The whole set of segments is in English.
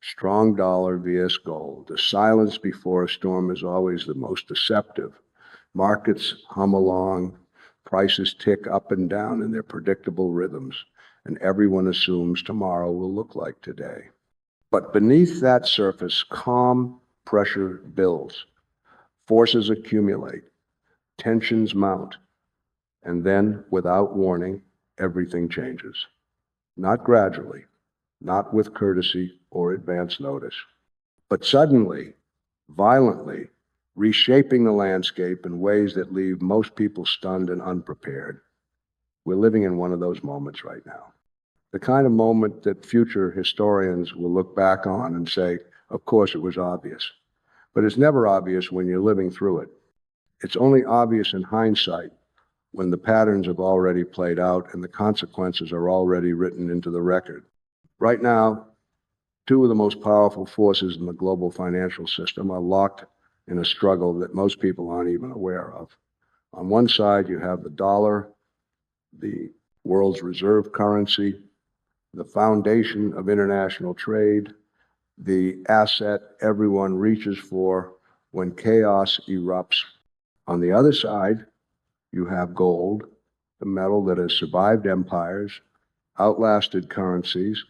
Strong dollar vs gold. The silence before a storm is always the most deceptive. Markets hum along, prices tick up and down in their predictable rhythms, and everyone assumes tomorrow will look like today. But beneath that surface, calm pressure builds, forces accumulate, tensions mount, and then, without warning, everything changes. Not gradually, not with courtesy or advance notice, but suddenly, violently, reshaping the landscape in ways that leave most people stunned and unprepared. We're living in one of those moments right now. The kind of moment that future historians will look back on and say, of course it was obvious. But it's never obvious when you're living through it. It's only obvious in hindsight when the patterns have already played out and the consequences are already written into the record. Right now, two of the most powerful forces in the global financial system are locked in a struggle that most people aren't even aware of. On one side, you have the dollar, the world's reserve currency, the foundation of international trade, the asset everyone reaches for when chaos erupts. On the other side, you have gold, the metal that has survived empires, outlasted currencies,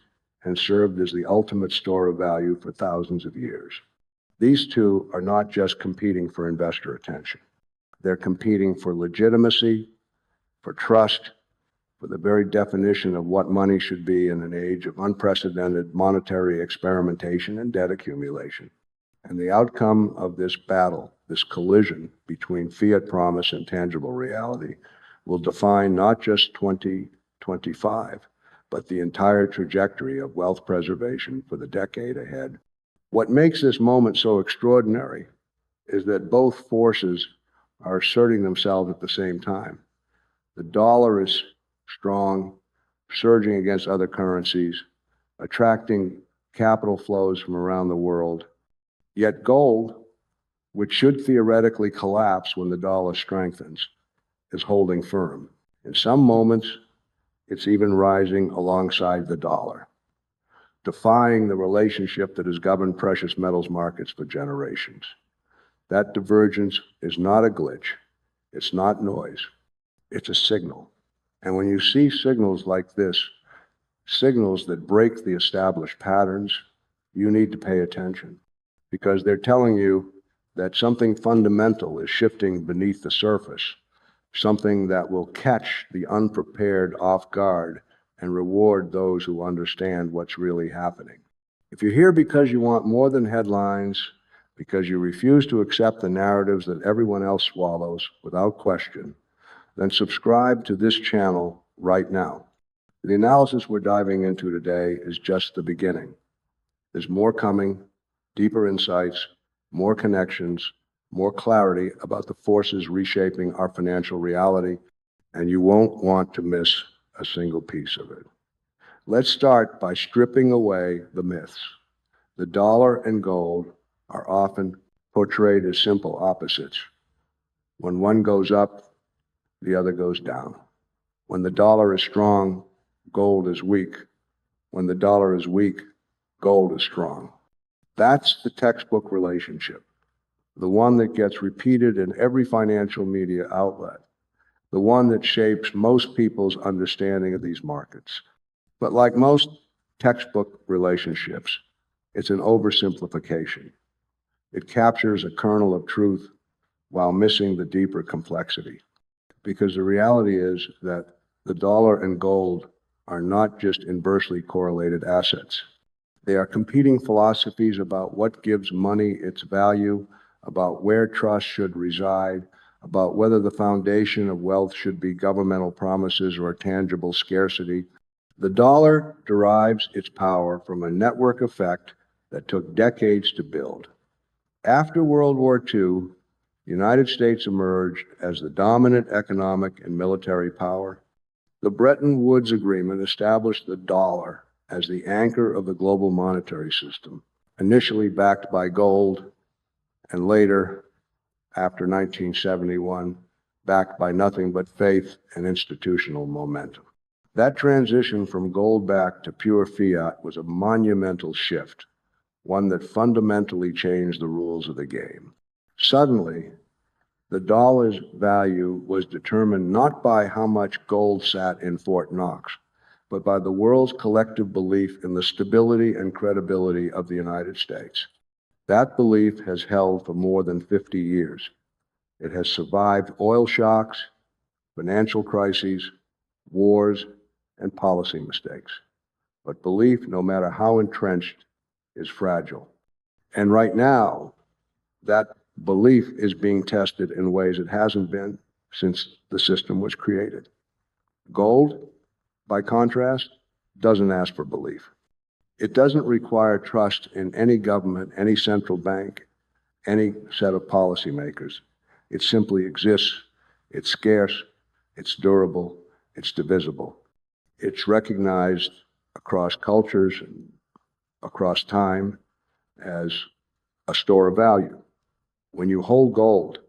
and served as the ultimate store of value for thousands of years. These two are not just competing for investor attention. They're competing for legitimacy, for trust, for the very definition of what money should be in an age of unprecedented monetary experimentation and debt accumulation. And the outcome of this battle, this collision between fiat promise and tangible reality, will define not just 2025, but the entire trajectory of wealth preservation for the decade ahead. What makes this moment so extraordinary is that both forces are asserting themselves at the same time. The dollar is strong, surging against other currencies, attracting capital flows from around the world. Yet gold, which should theoretically collapse when the dollar strengthens, is holding firm. In some moments, it's even rising alongside the dollar, defying the relationship that has governed precious metals markets for generations. That divergence is not a glitch. It's not noise. It's a signal. And when you see signals like this, signals that break the established patterns, you need to pay attention because they're telling you that something fundamental is shifting beneath the surface, something that will catch the unprepared off guard and reward those who understand what's really happening. If you're here because you want more than headlines, because you refuse to accept the narratives that everyone else swallows without question, then subscribe to this channel right now. The analysis we're diving into today is just the beginning. There's more coming, deeper insights, more connections, more clarity about the forces reshaping our financial reality, and you won't want to miss a single piece of it. Let's start by stripping away the myths. The dollar and gold are often portrayed as simple opposites. When one goes up, the other goes down. When the dollar is strong, gold is weak. When the dollar is weak, gold is strong. That's the textbook relationship, the one that gets repeated in every financial media outlet, the one that shapes most people's understanding of these markets. But like most textbook relationships, it's an oversimplification. It captures a kernel of truth while missing the deeper complexity. Because the reality is that the dollar and gold are not just inversely correlated assets. They are competing philosophies about what gives money its value, about where trust should reside, about whether the foundation of wealth should be governmental promises or tangible scarcity. The dollar derives its power from a network effect that took decades to build. After World War II, the United States emerged as the dominant economic and military power. The Bretton Woods Agreement established the dollar as the anchor of the global monetary system, initially backed by gold, and later, after 1971, backed by nothing but faith and institutional momentum. That transition from gold-backed to pure fiat was a monumental shift, one that fundamentally changed the rules of the game. Suddenly, the dollar's value was determined not by how much gold sat in Fort Knox, but by the world's collective belief in the stability and credibility of the United States. That belief has held for more than 50 years. It has survived oil shocks, financial crises, wars, and policy mistakes. But belief, no matter how entrenched, is fragile. And right now, that belief is being tested in ways it hasn't been since the system was created. Gold, by contrast, doesn't ask for belief. It doesn't require trust in any government, any central bank, any set of policymakers. It simply exists. It's scarce. It's durable. It's divisible. It's recognized across cultures and across time as a store of value. When you hold gold,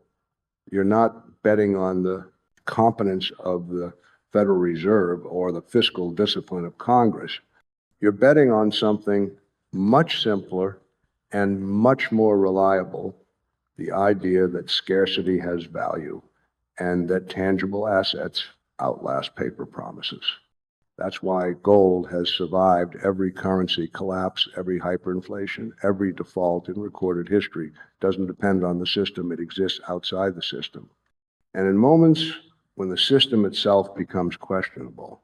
you're not betting on the competence of the Federal Reserve or the fiscal discipline of Congress. You're betting on something much simpler and much more reliable, the idea that scarcity has value and that tangible assets outlast paper promises. That's why gold has survived every currency collapse, every hyperinflation, every default in recorded history. It doesn't depend on the system, it exists outside the system. And in moments when the system itself becomes questionable,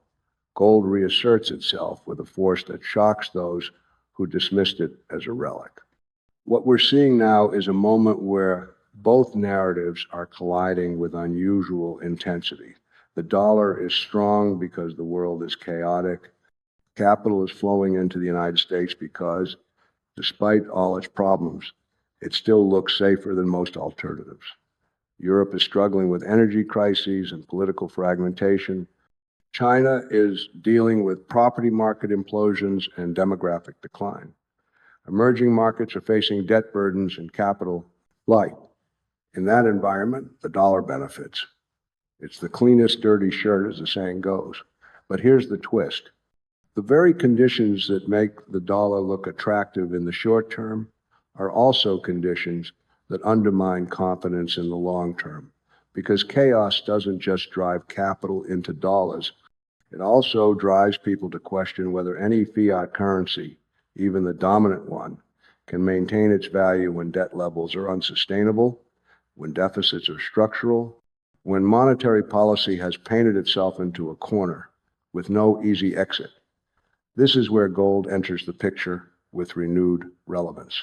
gold reasserts itself with a force that shocks those who dismissed it as a relic. What we're seeing now is a moment where both narratives are colliding with unusual intensity. The dollar is strong because the world is chaotic. Capital is flowing into the United States because, despite all its problems, it still looks safer than most alternatives. Europe is struggling with energy crises and political fragmentation. China is dealing with property market implosions and demographic decline. Emerging markets are facing debt burdens and capital flight. In that environment, the dollar benefits. It's the cleanest dirty shirt, as the saying goes. But here's the twist. The very conditions that make the dollar look attractive in the short term are also conditions that undermine confidence in the long term. Because chaos doesn't just drive capital into dollars, it also drives people to question whether any fiat currency, even the dominant one, can maintain its value when debt levels are unsustainable, when deficits are structural, when monetary policy has painted itself into a corner with no easy exit. This is where gold enters the picture with renewed relevance.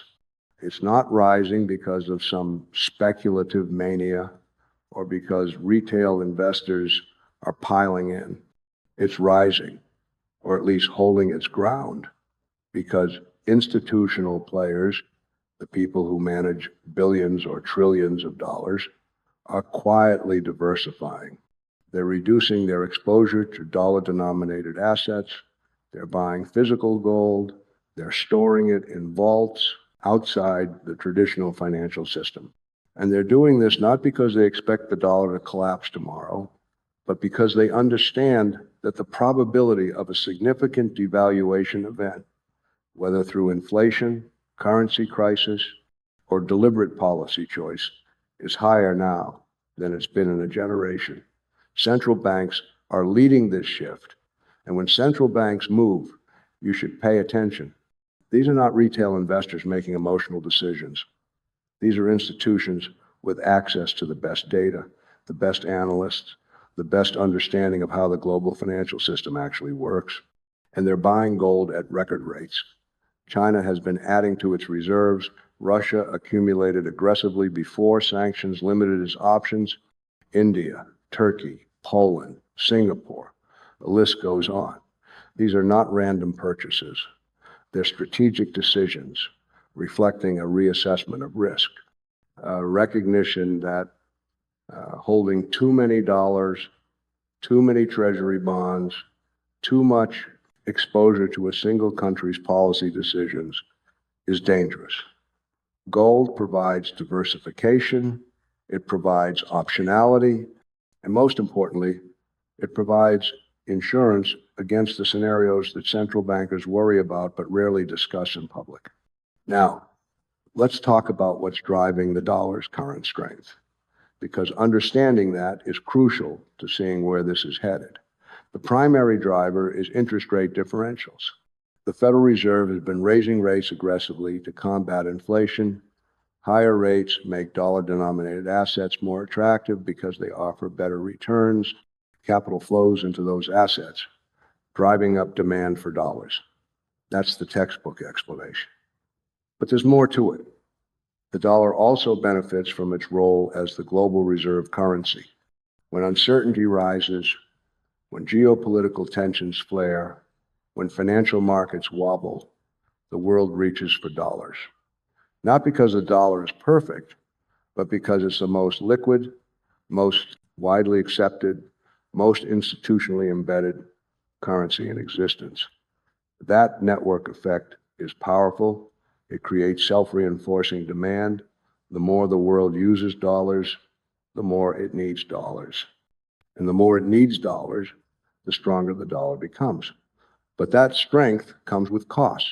It's not rising because of some speculative mania or because retail investors are piling in. It's rising, or at least holding its ground, because institutional players, the people who manage billions or trillions of dollars, are quietly diversifying. They're reducing their exposure to dollar-denominated assets. They're buying physical gold. They're storing it in vaults outside the traditional financial system. And they're doing this not because they expect the dollar to collapse tomorrow, but because they understand that the probability of a significant devaluation event, whether through inflation, currency crisis, or deliberate policy choice, is higher now than it's been in a generation. Central banks are leading this shift. And when central banks move, you should pay attention. These are not retail investors making emotional decisions. These are institutions with access to the best data, the best analysts, the best understanding of how the global financial system actually works. And they're buying gold at record rates. China has been adding to its reserves. Russia accumulated aggressively before sanctions limited its options. India, Turkey, Poland, Singapore, the list goes on. These are not random purchases. They're strategic decisions reflecting a reassessment of risk, a recognition that holding too many dollars, too many treasury bonds, too much exposure to a single country's policy decisions is dangerous. Gold provides diversification, it provides optionality, and most importantly, it provides insurance against the scenarios that central bankers worry about but rarely discuss in public. Now, let's talk about what's driving the dollar's current strength, because understanding that is crucial to seeing where this is headed. The primary driver is interest rate differentials. The Federal Reserve has been raising rates aggressively to combat inflation. Higher rates make dollar-denominated assets more attractive because they offer better returns. Capital flows into those assets, driving up demand for dollars. That's the textbook explanation. But there's more to it. The dollar also benefits from its role as the global reserve currency. When uncertainty rises, when geopolitical tensions flare, when financial markets wobble, the world reaches for dollars. Not because the dollar is perfect, but because it's the most liquid, most widely accepted, most institutionally embedded currency in existence. That network effect is powerful. It creates self-reinforcing demand. The more the world uses dollars, the more it needs dollars. And the more it needs dollars, the stronger the dollar becomes. But that strength comes with costs.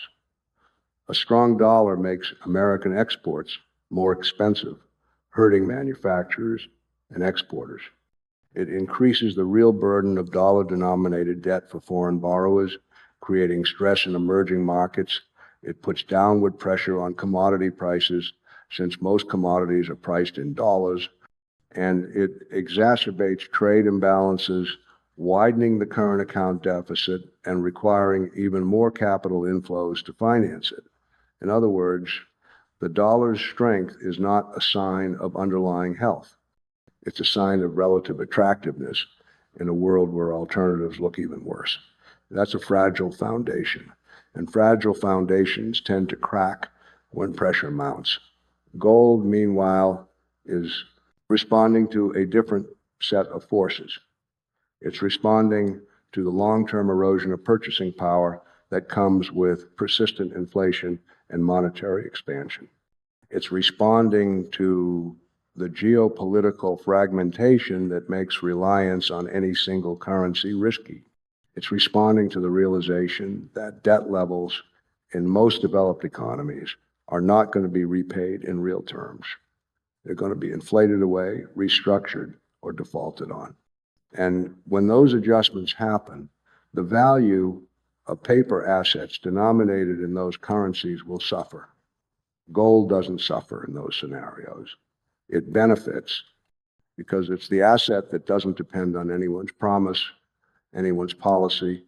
A strong dollar makes American exports more expensive, hurting manufacturers and exporters. It increases the real burden of dollar-denominated debt for foreign borrowers, creating stress in emerging markets. It puts downward pressure on commodity prices, since most commodities are priced in dollars, and it exacerbates trade imbalances, widening the current account deficit and requiring even more capital inflows to finance it. In other words, the dollar's strength is not a sign of underlying health. It's a sign of relative attractiveness in a world where alternatives look even worse. That's a fragile foundation, and fragile foundations tend to crack when pressure mounts. Gold, meanwhile, is responding to a different set of forces. It's responding to the long-term erosion of purchasing power that comes with persistent inflation and monetary expansion. It's responding to the geopolitical fragmentation that makes reliance on any single currency risky. It's responding to the realization that debt levels in most developed economies are not going to be repaid in real terms. They're going to be inflated away, restructured, or defaulted on. And when those adjustments happen, the value of paper assets denominated in those currencies will suffer. Gold doesn't suffer in those scenarios. It benefits because it's the asset that doesn't depend on anyone's promise, anyone's policy,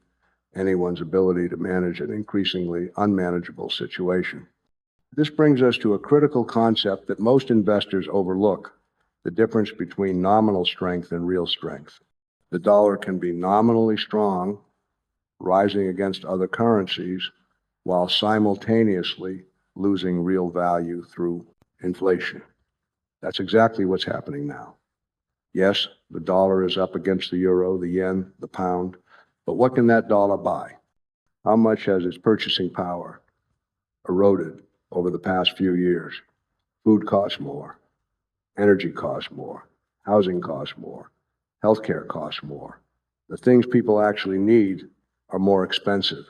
anyone's ability to manage an increasingly unmanageable situation. This brings us to a critical concept that most investors overlook: the difference between nominal strength and real strength. The dollar can be nominally strong, rising against other currencies, while simultaneously losing real value through inflation. That's exactly what's happening now. Yes, the dollar is up against the euro, the yen, the pound, but what can that dollar buy? How much has its purchasing power eroded over the past few years? Food costs more, energy costs more, housing costs more, healthcare costs more. The things people actually need are more expensive.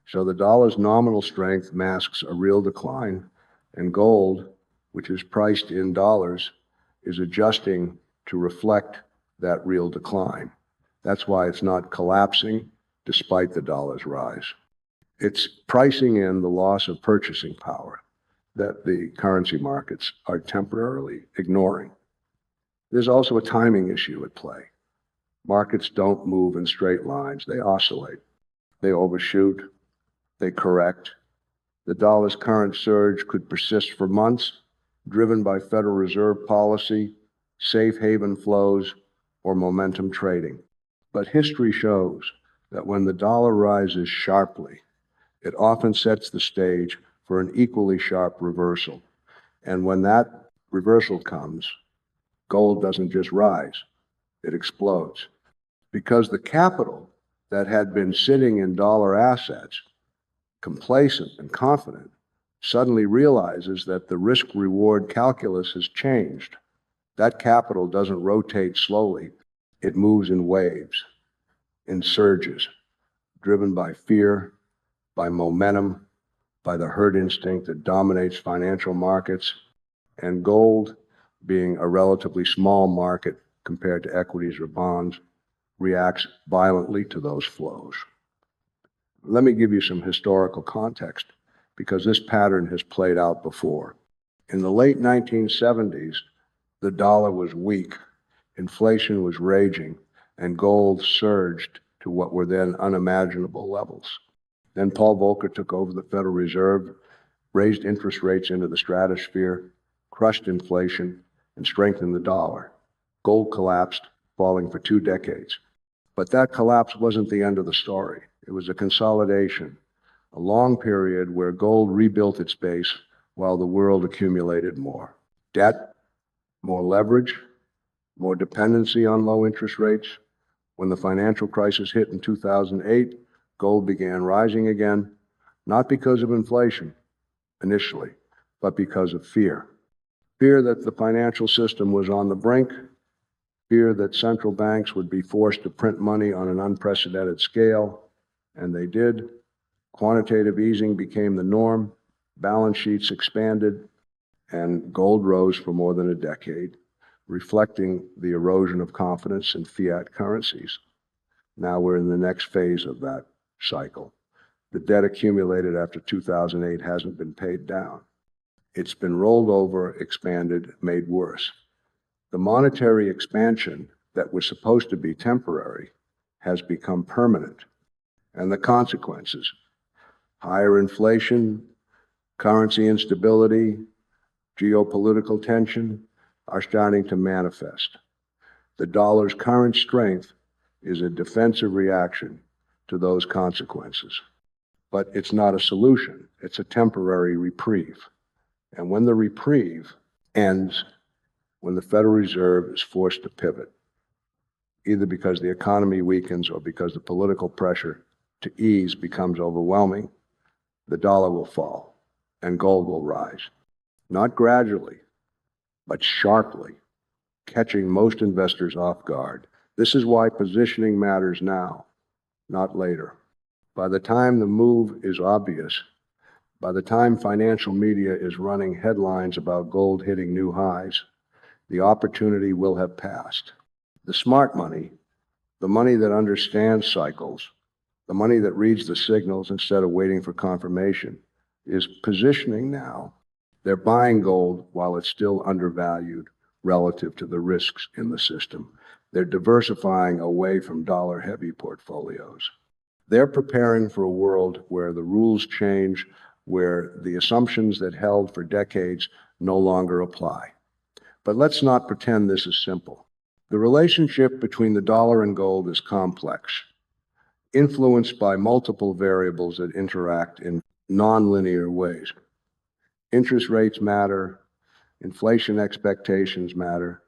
So the dollar's nominal strength masks a real decline, and gold, which is priced in dollars, is adjusting to reflect that real decline. That's why it's not collapsing despite the dollar's rise. It's pricing in the loss of purchasing power that the currency markets are temporarily ignoring. There's also a timing issue at play. Markets don't move in straight lines. They oscillate. They overshoot. They correct. The dollar's current surge could persist for months, driven by Federal Reserve policy, safe haven flows, or momentum trading. But history shows that when the dollar rises sharply, it often sets the stage for an equally sharp reversal. And when that reversal comes, gold doesn't just rise, it explodes. Because the capital that had been sitting in dollar assets, complacent and confident, suddenly realizes that the risk-reward calculus has changed. That capital doesn't rotate slowly. It moves in waves, in surges, driven by fear, by momentum, by the herd instinct that dominates financial markets, and gold, being a relatively small market compared to equities or bonds, reacts violently to those flows. Let me give you some historical context, because this pattern has played out before. In the late 1970s, the dollar was weak, inflation was raging, and gold surged to what were then unimaginable levels. Then Paul Volcker took over the Federal Reserve, raised interest rates into the stratosphere, crushed inflation, and strengthened the dollar. Gold collapsed, falling for 2 decades. But that collapse wasn't the end of the story. It was a consolidation, a long period where gold rebuilt its base while the world accumulated more debt, more leverage, more dependency on low interest rates. When the financial crisis hit in 2008, gold began rising again, not because of inflation initially, but because of fear. Fear that the financial system was on the brink, fear that central banks would be forced to print money on an unprecedented scale, and they did. Quantitative easing became the norm, balance sheets expanded, and gold rose for more than a decade, reflecting the erosion of confidence in fiat currencies. Now we're in the next phase of that cycle. The debt accumulated after 2008 hasn't been paid down. It's been rolled over, expanded, made worse. The monetary expansion that was supposed to be temporary has become permanent. And the consequences, higher inflation, currency instability, geopolitical tension, are starting to manifest. The dollar's current strength is a defensive reaction to those consequences. But it's not a solution, it's a temporary reprieve. And when the reprieve ends, when the Federal Reserve is forced to pivot, either because the economy weakens or because the political pressure to ease becomes overwhelming, the dollar will fall and gold will rise. Not gradually, but sharply, catching most investors off guard. This is why positioning matters now, not later. By the time the move is obvious, by the time financial media is running headlines about gold hitting new highs, the opportunity will have passed. The smart money, the money that understands cycles, the money that reads the signals instead of waiting for confirmation, is positioning now. They're buying gold while it's still undervalued relative to the risks in the system. They're diversifying away from dollar-heavy portfolios. They're preparing for a world where the rules change, where the assumptions that held for decades no longer apply. But let's not pretend this is simple. The relationship between the dollar and gold is complex, influenced by multiple variables that interact in nonlinear ways. Interest rates matter, inflation expectations matter,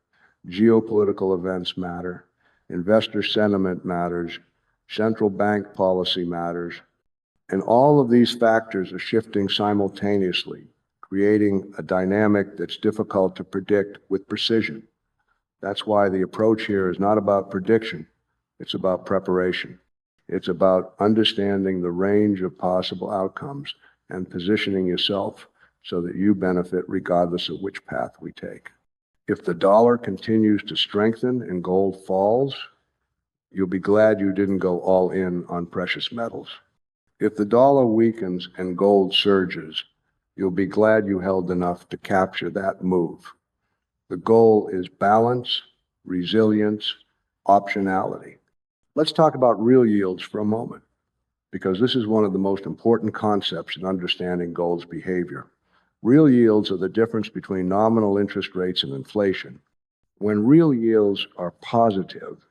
geopolitical events matter, investor sentiment matters, central bank policy matters, and all of these factors are shifting simultaneously, creating a dynamic that's difficult to predict with precision. That's why the approach here is not about prediction, it's about preparation. It's about understanding the range of possible outcomes and positioning yourself so that you benefit regardless of which path we take. If the dollar continues to strengthen and gold falls, you'll be glad you didn't go all in on precious metals. If the dollar weakens and gold surges, you'll be glad you held enough to capture that move. The goal is balance, resilience, optionality. Let's talk about real yields for a moment, because this is one of the most important concepts in understanding gold's behavior. Real yields are the difference between nominal interest rates and inflation. When real yields are positive,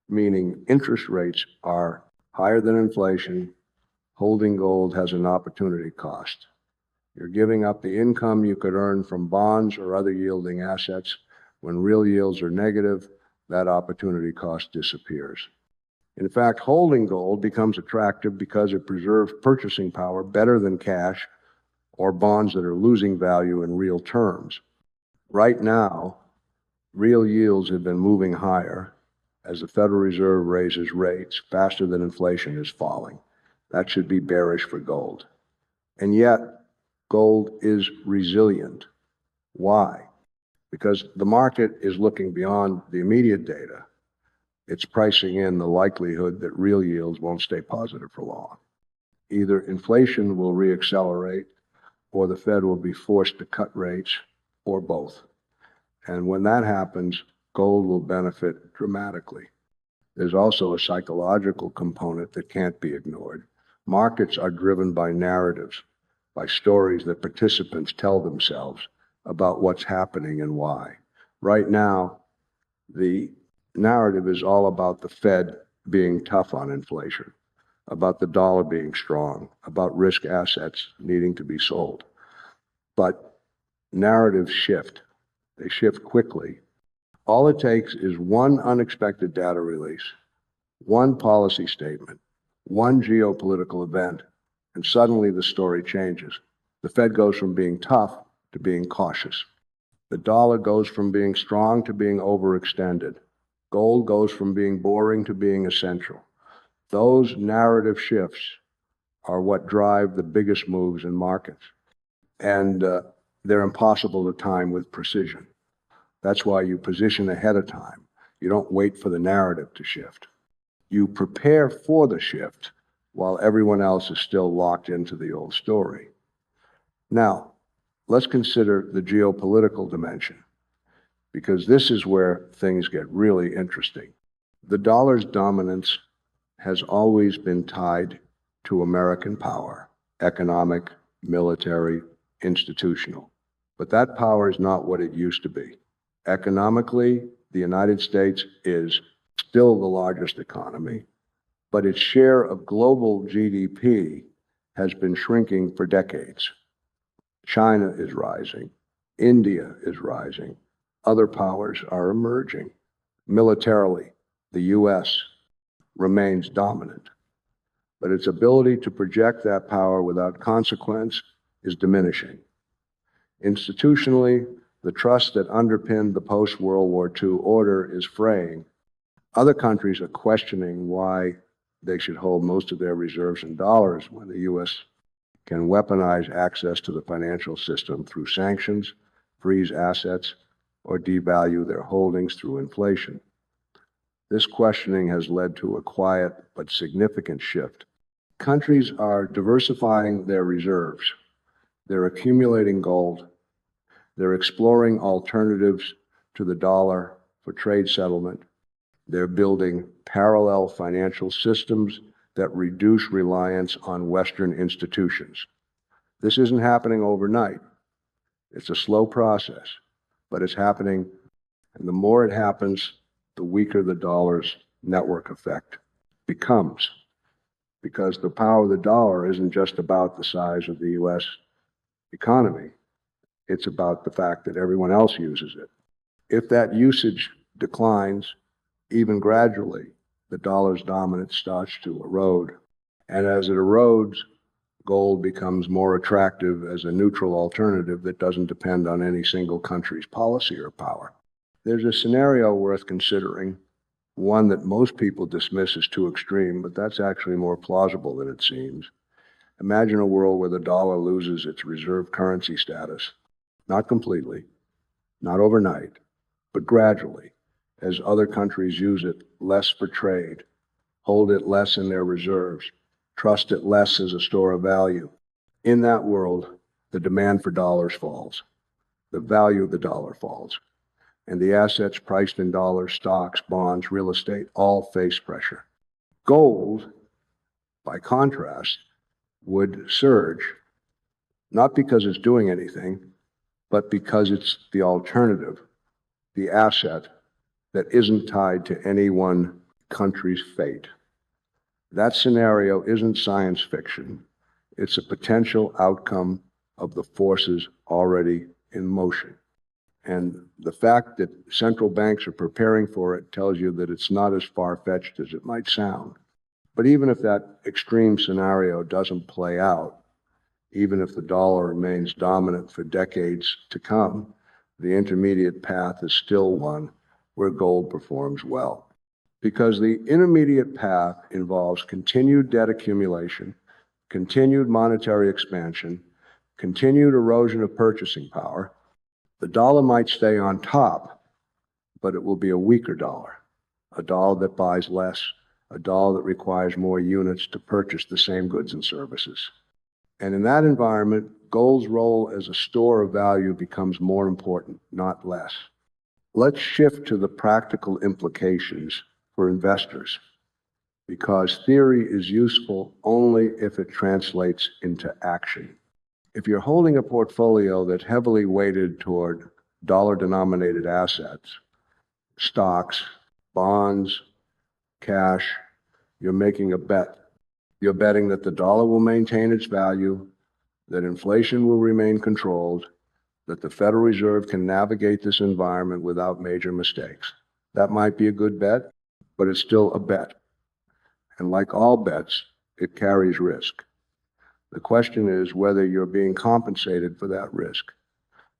meaning interest rates are higher than inflation, holding gold has an opportunity cost. You're giving up the income you could earn from bonds or other yielding assets. When real yields are negative, that opportunity cost disappears. In fact, holding gold becomes attractive because it preserves purchasing power better than cash or bonds that are losing value in real terms. Right now, real yields have been moving higher as the Federal Reserve raises rates faster than inflation is falling. That should be bearish for gold. And yet, gold is resilient. Why? Because the market is looking beyond the immediate data. It's pricing in the likelihood that real yields won't stay positive for long. Either inflation will reaccelerate, or the Fed will be forced to cut rates, or both. And when that happens, gold will benefit dramatically. There's also a psychological component that can't be ignored. Markets are driven by narratives, by stories that participants tell themselves about what's happening and why. Right now, the narrative is all about the Fed being tough on inflation, about the dollar being strong, about risk assets needing to be sold. But narratives shift. They shift quickly. All it takes is one unexpected data release, one policy statement, one geopolitical event, and suddenly the story changes. The Fed goes from being tough to being cautious. The dollar goes from being strong to being overextended. Gold goes from being boring to being essential. Those narrative shifts are what drive the biggest moves in markets. And they're impossible to time with precision. That's why you position ahead of time. You don't wait for the narrative to shift. You prepare for the shift while everyone else is still locked into the old story. Now, let's consider the geopolitical dimension, because this is where things get really interesting. The dollar's dominance has always been tied to American power, economic, military, institutional. But that power is not what it used to be. Economically, the United States is still the largest economy, but its share of global GDP has been shrinking for decades. China is rising. India is rising. Other powers are emerging. Militarily, the U.S. remains dominant, but its ability to project that power without consequence is diminishing. Institutionally, the trust that underpinned the post-World War II order is fraying. Other countries are questioning why they should hold most of their reserves in dollars when the U.S. can weaponize access to the financial system through sanctions, freeze assets, or devalue their holdings through inflation. This questioning has led to a quiet but significant shift. Countries are diversifying their reserves. They're accumulating gold. They're exploring alternatives to the dollar for trade settlement. They're building parallel financial systems that reduce reliance on Western institutions. This isn't happening overnight. It's a slow process, but it's happening, and the more it happens, the weaker the dollar's network effect becomes, because the power of the dollar isn't just about the size of the U.S. economy. It's about the fact that everyone else uses it. If that usage declines, even gradually, the dollar's dominance starts to erode. And as it erodes, gold becomes more attractive as a neutral alternative that doesn't depend on any single country's policy or power. There's a scenario worth considering, one that most people dismiss as too extreme, but that's actually more plausible than it seems. Imagine a world where the dollar loses its reserve currency status. Not completely, not overnight, but gradually, as other countries use it less for trade, hold it less in their reserves, trust it less as a store of value. In that world, the demand for dollars falls, the value of the dollar falls, and the assets priced in dollars, stocks, bonds, real estate, all face pressure. Gold, by contrast, would surge, not because it's doing anything, but because it's the alternative, the asset that isn't tied to any one country's fate. That scenario isn't science fiction. It's a potential outcome of the forces already in motion. And the fact that central banks are preparing for it tells you that it's not as far-fetched as it might sound. But even if that extreme scenario doesn't play out, even if the dollar remains dominant for decades to come, the intermediate path is still one where gold performs well. Because the intermediate path involves continued debt accumulation, continued monetary expansion, continued erosion of purchasing power, the dollar might stay on top, but it will be a weaker dollar, a dollar that buys less, a dollar that requires more units to purchase the same goods and services. And in that environment, gold's role as a store of value becomes more important, not less. Let's shift to the practical implications for investors, because theory is useful only if it translates into action. If you're holding a portfolio that's heavily weighted toward dollar-denominated assets, stocks, bonds, cash, you're making a bet. You're betting that the dollar will maintain its value, that inflation will remain controlled, that the Federal Reserve can navigate this environment without major mistakes. That might be a good bet, but it's still a bet. And like all bets, it carries risk. The question is whether you're being compensated for that risk.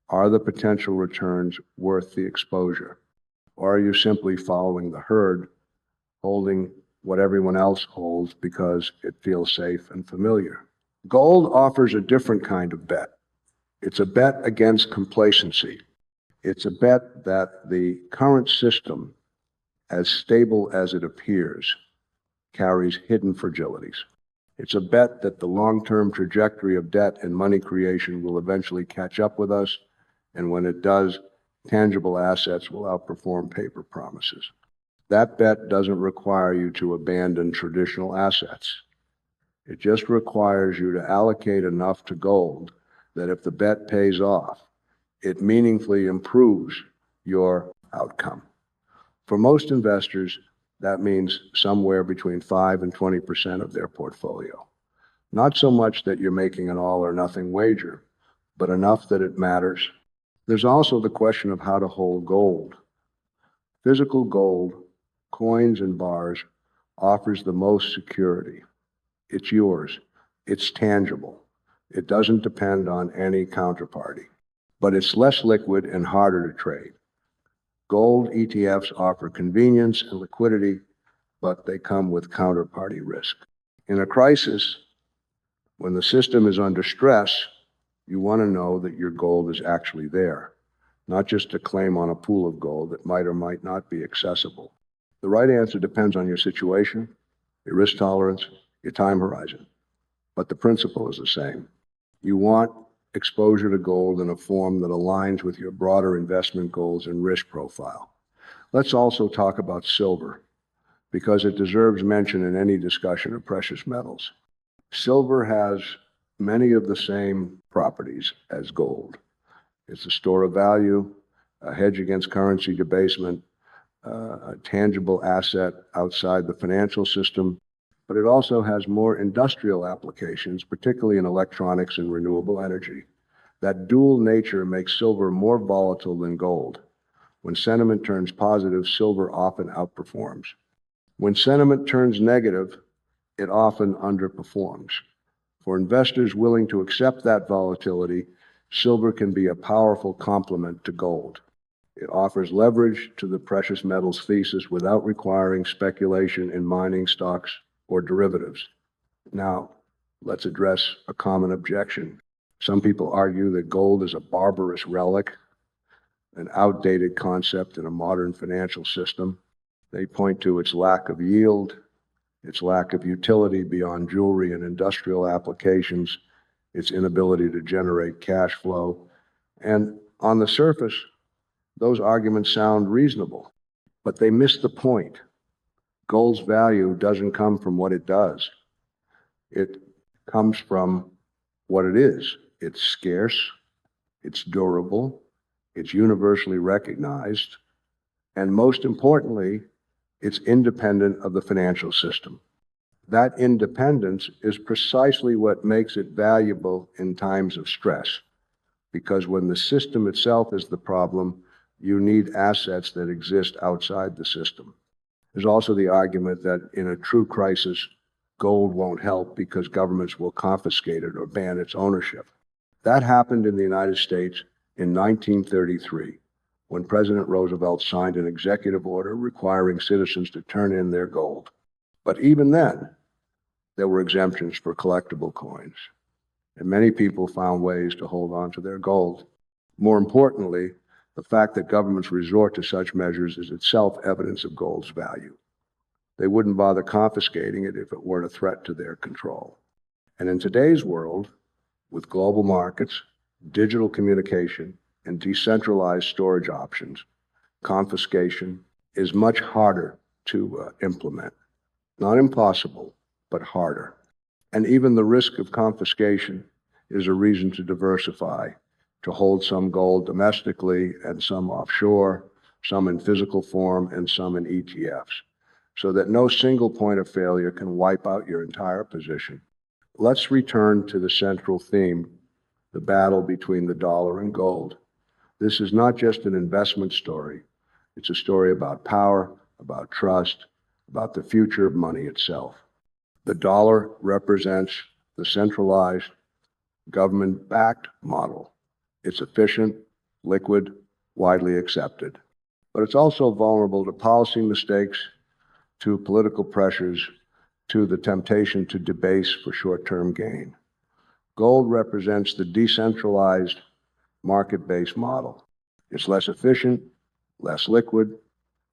Are the potential returns worth the exposure? Or are you simply following the herd, holding what everyone else holds because it feels safe and familiar? Gold offers a different kind of bet. It's a bet against complacency. It's a bet that the current system, as stable as it appears, carries hidden fragilities. It's a bet that the long-term trajectory of debt and money creation will eventually catch up with us, and when it does, tangible assets will outperform paper promises. That bet doesn't require you to abandon traditional assets. It just requires you to allocate enough to gold that if the bet pays off, it meaningfully improves your outcome. For most investors, that means somewhere between 5 and 20% of their portfolio. Not so much that you're making an all or nothing wager, but enough that it matters. There's also the question of how to hold gold. Physical gold, coins and bars, offers the most security. It's yours. It's tangible. It doesn't depend on any counterparty, but it's less liquid and harder to trade. Gold ETFs offer convenience and liquidity, but they come with counterparty risk. In a crisis, when the system is under stress, you want to know that your gold is actually there, not just a claim on a pool of gold that might or might not be accessible. The right answer depends on your situation, your risk tolerance, your time horizon, but the principle is the same. You want exposure to gold in a form that aligns with your broader investment goals and risk profile. Let's also talk about silver, because it deserves mention in any discussion of precious metals. Silver has many of the same properties as gold. It's a store of value, a hedge against currency debasement, a tangible asset outside the financial system, but it also has more industrial applications, particularly in electronics and renewable energy. That dual nature makes silver more volatile than gold. When sentiment turns positive, silver often outperforms. When sentiment turns negative, it often underperforms. For investors willing to accept that volatility, silver can be a powerful complement to gold. It offers leverage to the precious metals thesis without requiring speculation in mining stocks or derivatives. Now, let's address a common objection. Some people argue that gold is a barbarous relic, an outdated concept in a modern financial system. They point to its lack of yield, its lack of utility beyond jewelry and industrial applications, its inability to generate cash flow. And on the surface, those arguments sound reasonable, but they miss the point. Gold's value doesn't come from what it does. It comes from what it is. It's scarce, it's durable, it's universally recognized, and most importantly, it's independent of the financial system. That independence is precisely what makes it valuable in times of stress, because when the system itself is the problem, you need assets that exist outside the system. There's also the argument that in a true crisis, gold won't help because governments will confiscate it or ban its ownership. That happened in the United States in 1933, when President Roosevelt signed an executive order requiring citizens to turn in their gold. But even then, there were exemptions for collectible coins, and many people found ways to hold on to their gold. More importantly, the fact that governments resort to such measures is itself evidence of gold's value. They wouldn't bother confiscating it if it weren't a threat to their control. And in today's world, with global markets, digital communication, and decentralized storage options, confiscation is much harder to implement. Not impossible, but harder. And even the risk of confiscation is a reason to diversify, to hold some gold domestically and some offshore, some in physical form and some in ETFs, so that no single point of failure can wipe out your entire position. Let's return to the central theme, the battle between the dollar and gold. This is not just an investment story. It's a story about power, about trust, about the future of money itself. The dollar represents the centralized, government-backed model. It's efficient, liquid, widely accepted. But it's also vulnerable to policy mistakes, to political pressures, to the temptation to debase for short-term gain. Gold represents the decentralized, market-based model. It's less efficient, less liquid,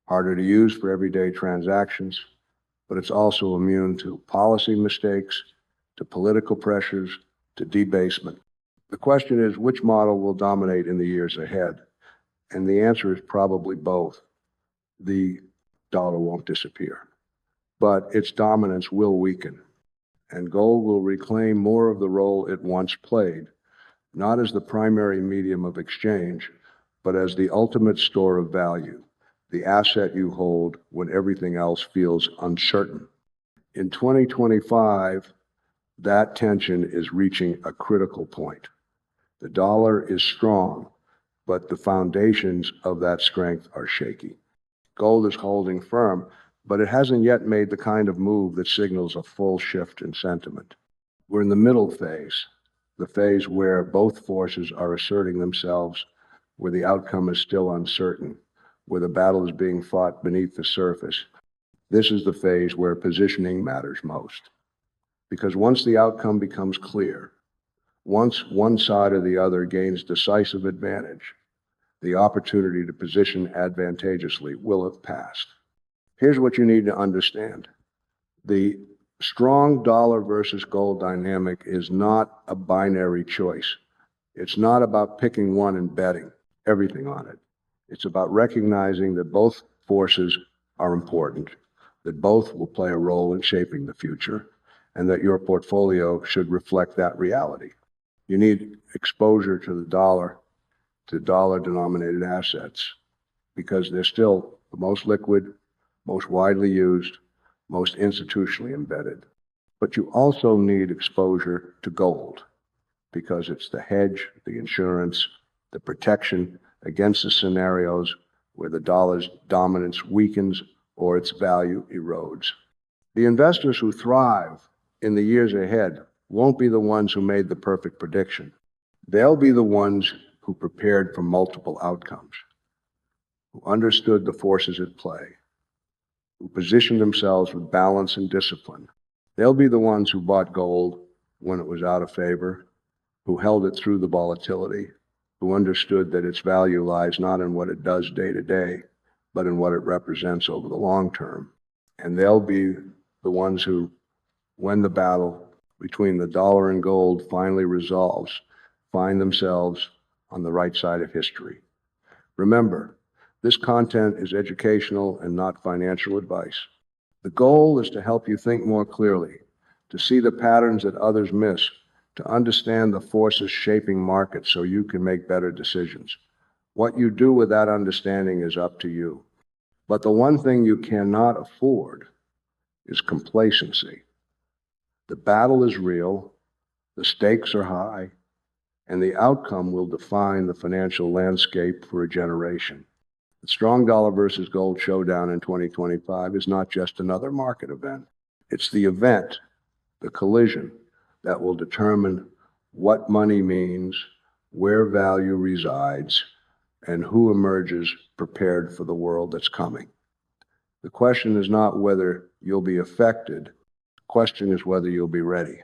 harder to use for everyday transactions, but it's also immune to policy mistakes, to political pressures, to debasement. The question is, which model will dominate in the years ahead? And the answer is probably both. The dollar won't disappear, but its dominance will weaken, and gold will reclaim more of the role it once played, not as the primary medium of exchange, but as the ultimate store of value, the asset you hold when everything else feels uncertain. In 2025, that tension is reaching a critical point. The dollar is strong, but the foundations of that strength are shaky. Gold is holding firm, but it hasn't yet made the kind of move that signals a full shift in sentiment. We're in the middle phase, the phase where both forces are asserting themselves, where the outcome is still uncertain, where the battle is being fought beneath the surface. This is the phase where positioning matters most. Because once the outcome becomes clear, once one side or the other gains decisive advantage, the opportunity to position advantageously will have passed. Here's what you need to understand. The strong dollar versus gold dynamic is not a binary choice. It's not about picking one and betting everything on it. It's about recognizing that both forces are important, that both will play a role in shaping the future, and that your portfolio should reflect that reality. You need exposure to the dollar, to dollar-denominated assets, because they're still the most liquid, most widely used, most institutionally embedded. But you also need exposure to gold, because it's the hedge, the insurance, the protection against the scenarios where the dollar's dominance weakens or its value erodes. The investors who thrive in the years ahead won't be the ones who made the perfect prediction. They'll be the ones who prepared for multiple outcomes, who understood the forces at play, who positioned themselves with balance and discipline. They'll be the ones who bought gold when it was out of favor, who held it through the volatility, who understood that its value lies not in what it does day to day, but in what it represents over the long term. And they'll be the ones who, when the battle between the dollar and gold finally resolves, find themselves on the right side of history. Remember, this content is educational and not financial advice. The goal is to help you think more clearly, to see the patterns that others miss, to understand the forces shaping markets so you can make better decisions. What you do with that understanding is up to you. But the one thing you cannot afford is complacency. The battle is real, the stakes are high, and the outcome will define the financial landscape for a generation. The strong dollar versus gold showdown in 2025 is not just another market event. It's the event, the collision, that will determine what money means, where value resides, and who emerges prepared for the world that's coming. The question is not whether you'll be affected, Question is whether you'll be ready.